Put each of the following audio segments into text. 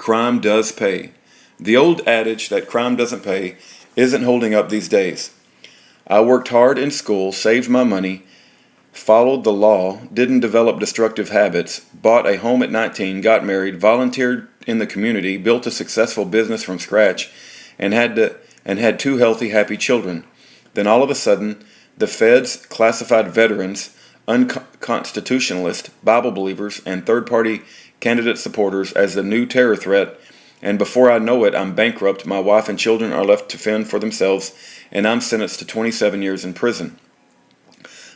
Crime does pay. The old adage that crime doesn't pay isn't holding up these days. I worked hard in school, saved my money, followed the law, didn't develop destructive habits, bought a home at 19, got married, volunteered in the community, built a successful business from scratch, and had two healthy, happy children. Then all of a sudden, the feds classified veterans, unconstitutionalists, Bible believers, and third-party candidate supporters as the new terror threat, and before I know it, I'm bankrupt, my wife and children are left to fend for themselves, and I'm sentenced to 27 years in prison.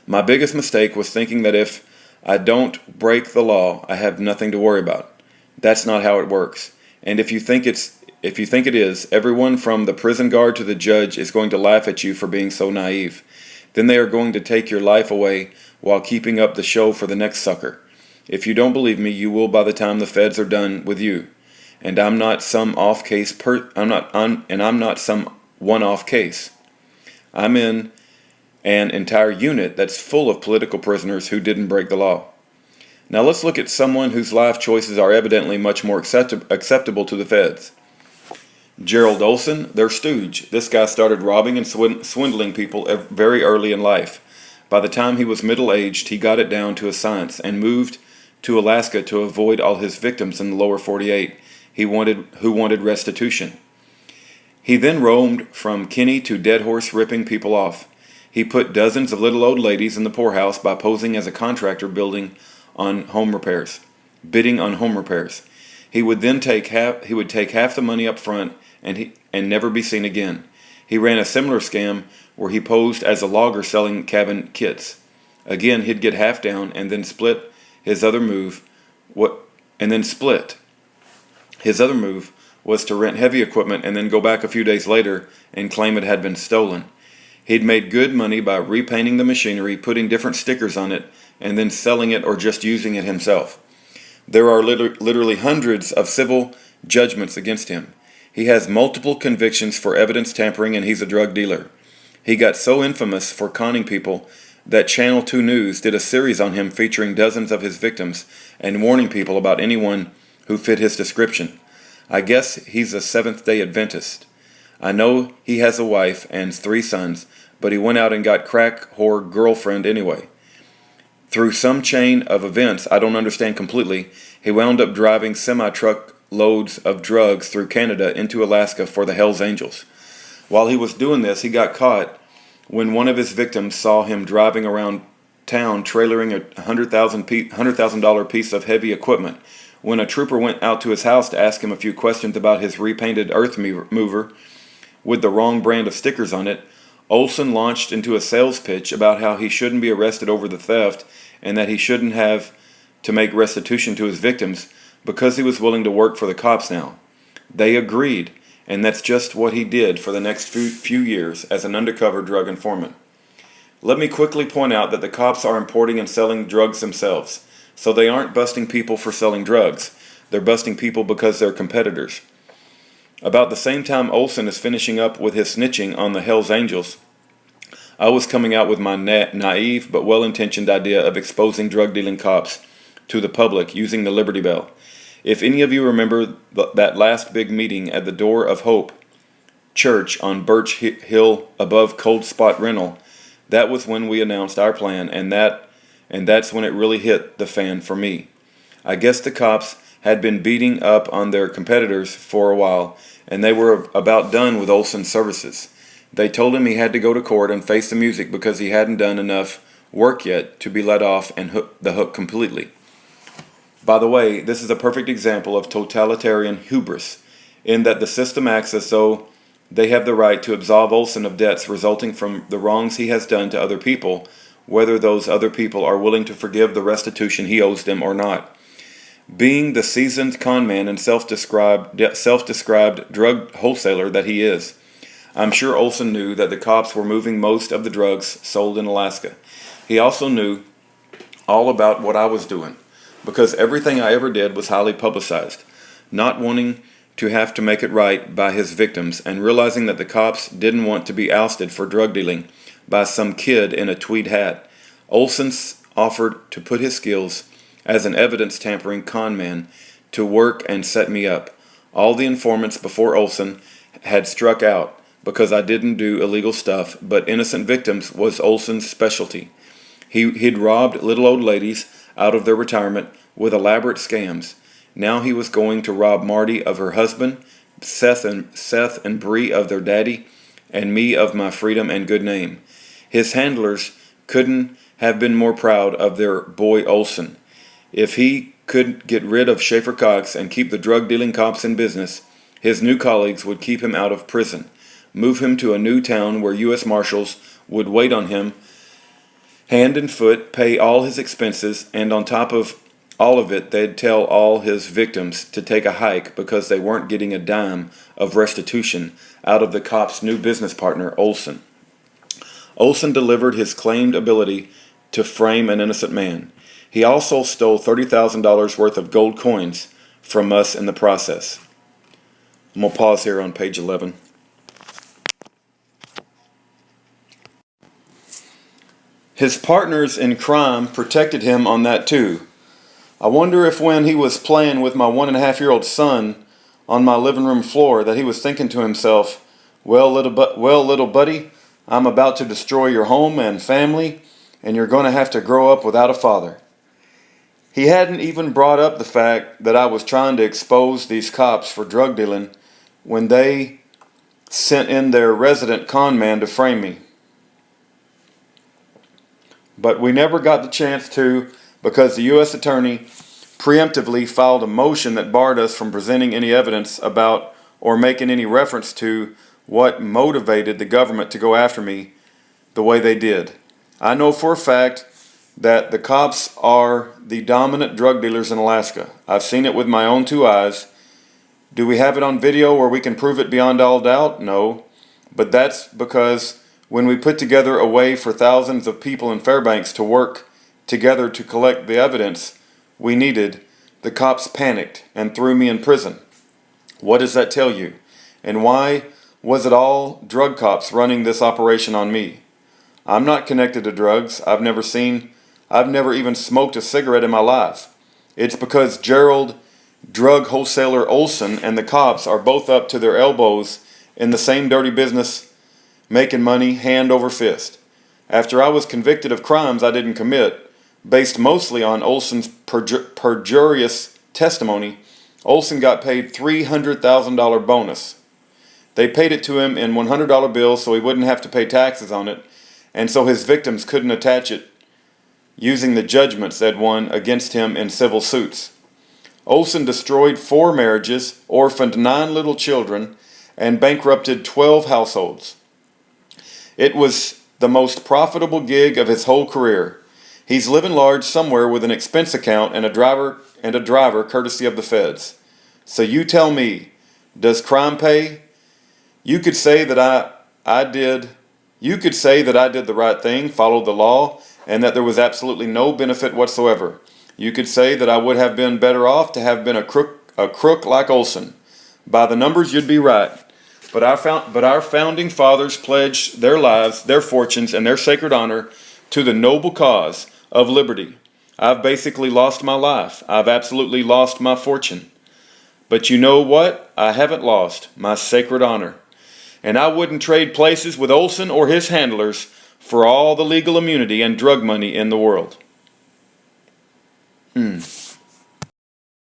My biggest mistake was thinking that if I don't break the law, I have nothing to worry about. That's not how it works. And if you think it is, everyone from the prison guard to the judge is going to laugh at you for being so naive. Then they are going to take your life away while keeping up the show for the next sucker. If you don't believe me, you will by the time the feds are done with you. And I'm not some I'm not some one-off case. I'm in an entire unit that's full of political prisoners who didn't break the law. Now let's look at someone whose life choices are evidently much more acceptable to the feds. Gerald Olson, their stooge. This guy started robbing and swindling people very early in life. By the time he was middle-aged, he got it down to a science and moved to Alaska to avoid all his victims in the lower 48 who wanted restitution. He then roamed from Kinney to Deadhorse, ripping people off. He put dozens of little old ladies in the poorhouse by posing as a contractor bidding on home repairs. He would then take half the money up front and never be seen again. He ran a similar scam where he posed as a logger selling cabin kits. Again, he'd get half down and then split. His other move was to rent heavy equipment and then go back a few days later and claim it had been stolen. He'd made good money by repainting the machinery, putting different stickers on it, and then selling it or just using it himself. There are literally hundreds of civil judgments against him. He has multiple convictions for evidence tampering, and he's a drug dealer. He got so infamous for conning people that Channel 2 News did a series on him featuring dozens of his victims and warning people about anyone who fit his description. I guess he's a Seventh-day Adventist. I know he has a wife and 3 sons, but he went out and got crack whore girlfriend anyway. Through some chain of events I don't understand completely, he wound up driving semi-truck loads of drugs through Canada into Alaska for the Hells Angels. While he was doing this, he got caught when one of his victims saw him driving around town trailering a $100,000 piece of heavy equipment. When a trooper went out to his house to ask him a few questions about his repainted earth mover with the wrong brand of stickers on it, Olson launched into a sales pitch about how he shouldn't be arrested over the theft and that he shouldn't have to make restitution to his victims because he was willing to work for the cops now. They agreed, and that's just what he did for the next few years as an undercover drug informant. Let me quickly point out that the cops are importing and selling drugs themselves, so they aren't busting people for selling drugs. They're busting people because they're competitors. About the same time Olson is finishing up with his snitching on the Hells Angels, I was coming out with my naive but well-intentioned idea of exposing drug-dealing cops to the public using the Liberty Bell. If any of you remember that last big meeting at the Door of Hope Church on Birch Hill above Cold Spot Rental, that was when we announced our plan, and that's when it really hit the fan for me. I guess the cops had been beating up on their competitors for a while, and they were about done with Olson's services. They told him he had to go to court and face the music because he hadn't done enough work yet to be let off and the hook completely. By the way, this is a perfect example of totalitarian hubris, in that the system acts as though they have the right to absolve Olson of debts resulting from the wrongs he has done to other people, whether those other people are willing to forgive the restitution he owes them or not. Being the seasoned con man and self-described drug wholesaler that he is, I'm sure Olson knew that the cops were moving most of the drugs sold in Alaska. He also knew all about what I was doing, because everything I ever did was highly publicized. Not wanting to have to make it right by his victims and realizing that the cops didn't want to be ousted for drug dealing by some kid in a tweed hat, Olson offered to put his skills as an evidence-tampering con man to work and set me up. All the informants before Olson had struck out because I didn't do illegal stuff, but innocent victims was Olson's specialty. He'd robbed little old ladies out of their retirement with elaborate scams. Now he was going to rob Marty of her husband, Seth and Bree of their daddy, and me of my freedom and good name. His handlers couldn't have been more proud of their boy Olson. If he could get rid of Schaeffer Cox and keep the drug-dealing cops in business, his new colleagues would keep him out of prison, move him to a new town where U.S. Marshals would wait on him hand and foot, pay all his expenses, and on top of all of it, they'd tell all his victims to take a hike because they weren't getting a dime of restitution out of the cop's new business partner, Olson. Olson delivered his claimed ability to frame an innocent man. He also stole $30,000 worth of gold coins from us in the process. I'm going to pause here on page 11. His partners in crime protected him on that too. I wonder if when he was playing with my 1.5-year-old son on my living room floor that he was thinking to himself, well, little buddy, I'm about to destroy your home and family, and you're going to have to grow up without a father. He hadn't even brought up the fact that I was trying to expose these cops for drug dealing when they sent in their resident con man to frame me. But we never got the chance to because the U.S. Attorney preemptively filed a motion that barred us from presenting any evidence about or making any reference to what motivated the government to go after me the way they did. I know for a fact that the cops are the dominant drug dealers in Alaska. I've seen it with my own 2 eyes. Do we have it on video where we can prove it beyond all doubt? No. But that's because when we put together a way for thousands of people in Fairbanks to work together to collect the evidence we needed, the cops panicked and threw me in prison. What does that tell you? And why was it all drug cops running this operation on me? I'm not connected to drugs. I've never even smoked a cigarette in my life. It's because Gerald drug wholesaler Olson and the cops are both up to their elbows in the same dirty business, making money hand over fist. After I was convicted of crimes I didn't commit, based mostly on Olson's perjurious testimony, Olson got paid $300,000 bonus. They paid it to him in $100 bills so he wouldn't have to pay taxes on it, and so his victims couldn't attach it using the judgments they'd won against him in civil suits. Olson destroyed 4 marriages, orphaned 9 little children, and bankrupted 12 households. It was the most profitable gig of his whole career. He's living large somewhere with an expense account and a driver courtesy of the feds. So you tell me, does crime pay? You could say that I did the right thing, followed the law, and that there was absolutely no benefit whatsoever. You could say that I would have been better off to have been a crook like Olson. By the numbers, you'd be right. But our founding fathers pledged their lives, their fortunes, and their sacred honor to the noble cause of liberty. I've basically lost my life. I've absolutely lost my fortune. But you know what? I haven't lost my sacred honor. And I wouldn't trade places with Olson or his handlers for all the legal immunity and drug money in the world.